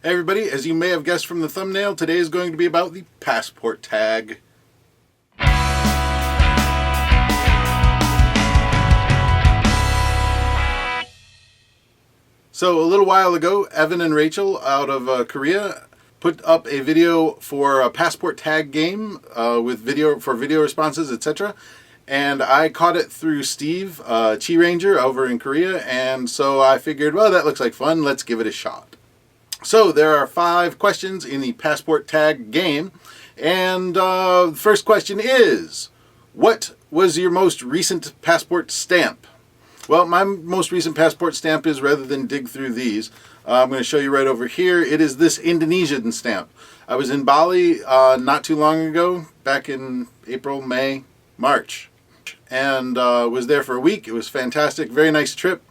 Hey everybody, as you may have guessed from the thumbnail, today is going to be about the passport tag. So a little while ago, Evan and Rachel out of Korea put up a video for a passport tag game with video responses, etc. And I caught it through Steve, Chi Ranger over in Korea, and so I figured, well, that looks like fun, let's give it a shot. So there are 5 questions in the passport tag game, and the first question is, what was your most recent passport stamp? Well, my most recent passport stamp is, rather than dig through these, I'm going to show you right over here. It is this Indonesian stamp. I was in Bali not too long ago, back in April, May, March, and was there for a week. It was fantastic, very nice trip.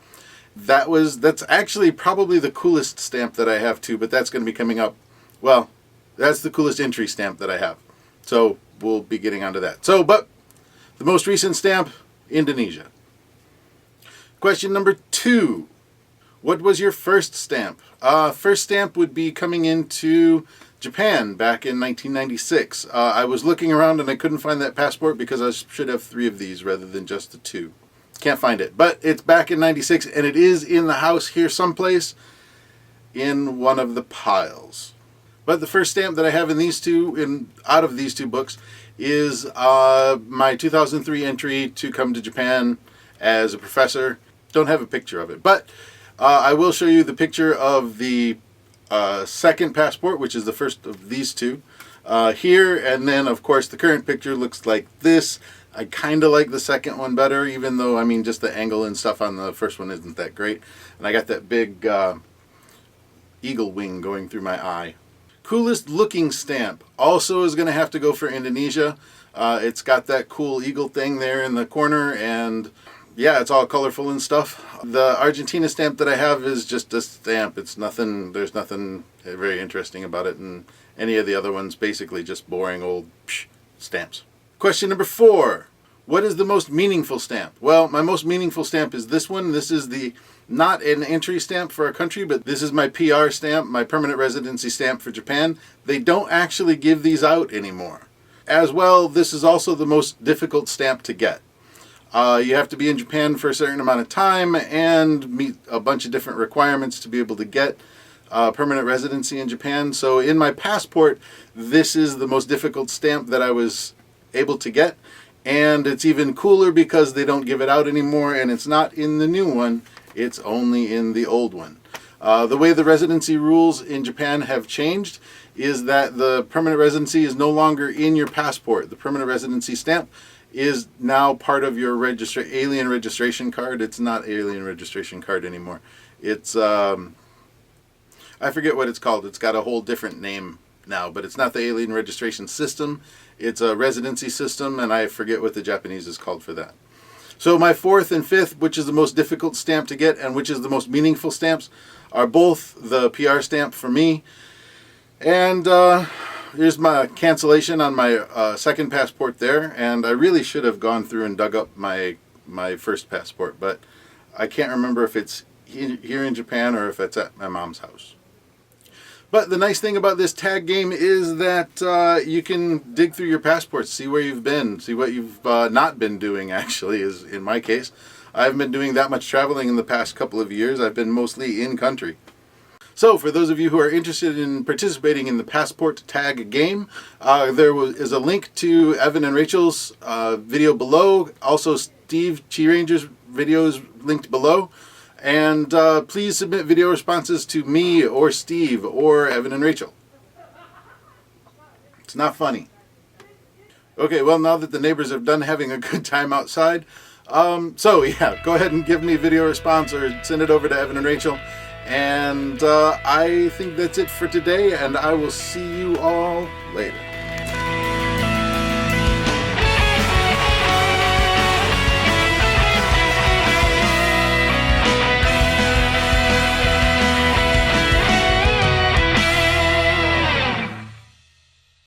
That's actually probably the coolest stamp that I have too, but that's going to be coming up. Well, that's the coolest entry stamp that I have. So we'll be getting onto that. But the most recent stamp, Indonesia. Question number 2. What was your first stamp? First stamp would be coming into Japan back in 1996. I was looking around and I couldn't find that passport because I should have 3 of these rather than just the 2. Can't find it, but it's back in 96 and it is in the house here someplace in one of the piles. But the first stamp that I have in these out of these 2 books is my 2003 entry to come to Japan as a professor. Don't have a picture of it, but I will show you the picture of the second passport, which is the first of these 2 here, and then of course the current picture looks like this. I kind of like the second one better, even though, I mean, just the angle and stuff on the first one isn't that great. And I got that big eagle wing going through my eye. Coolest looking stamp also is going to have to go for Indonesia. It's got that cool eagle thing there in the corner, and yeah, it's all colorful and stuff. The Argentina stamp that I have is just a stamp. It's nothing, there's nothing very interesting about it, and any of the other ones basically just boring old stamps. Question number 4. What is the most meaningful stamp? Well, my most meaningful stamp is this one. This is not an entry stamp for our country, but this is my PR stamp, my permanent residency stamp for Japan. They don't actually give these out anymore. As well, this is also the most difficult stamp to get. You have to be in Japan for a certain amount of time and meet a bunch of different requirements to be able to get permanent residency in Japan. So in my passport, this is the most difficult stamp that I was able to get, and it's even cooler because they don't give it out anymore, and it's not in the new one, it's only in the old one. The way the residency rules in Japan have changed is that the permanent residency is no longer in your passport. The permanent residency stamp is now part of your alien registration card. It's not alien registration card anymore. It's I forget what it's called. It's got a whole different name now, but it's not the alien registration system. It's a residency system, and I forget what the Japanese is called for that. So my 4th and 5th, which is the most difficult stamp to get and which is the most meaningful stamps, are both the PR stamp for me. And here's my cancellation on my second passport there, and I really should have gone through and dug up my first passport, but I can't remember if it's here in Japan or if it's at my mom's house. But the nice thing about this tag game is that you can dig through your passports, see where you've been, see what you've not been doing, actually, is in my case. I haven't been doing that much traveling in the past couple of years. I've been mostly in country. So for those of you who are interested in participating in the passport tag game, there is a link to Evan and Rachel's video below. Also Steve Chi Ranger's video is linked below. And please submit video responses to me or Steve or Evan and Rachel. It's not funny. Okay, well, now that the neighbors have done having a good time outside, so yeah, go ahead and give me a video response or send it over to Evan and Rachel. And I think that's it for today, and I will see you all later.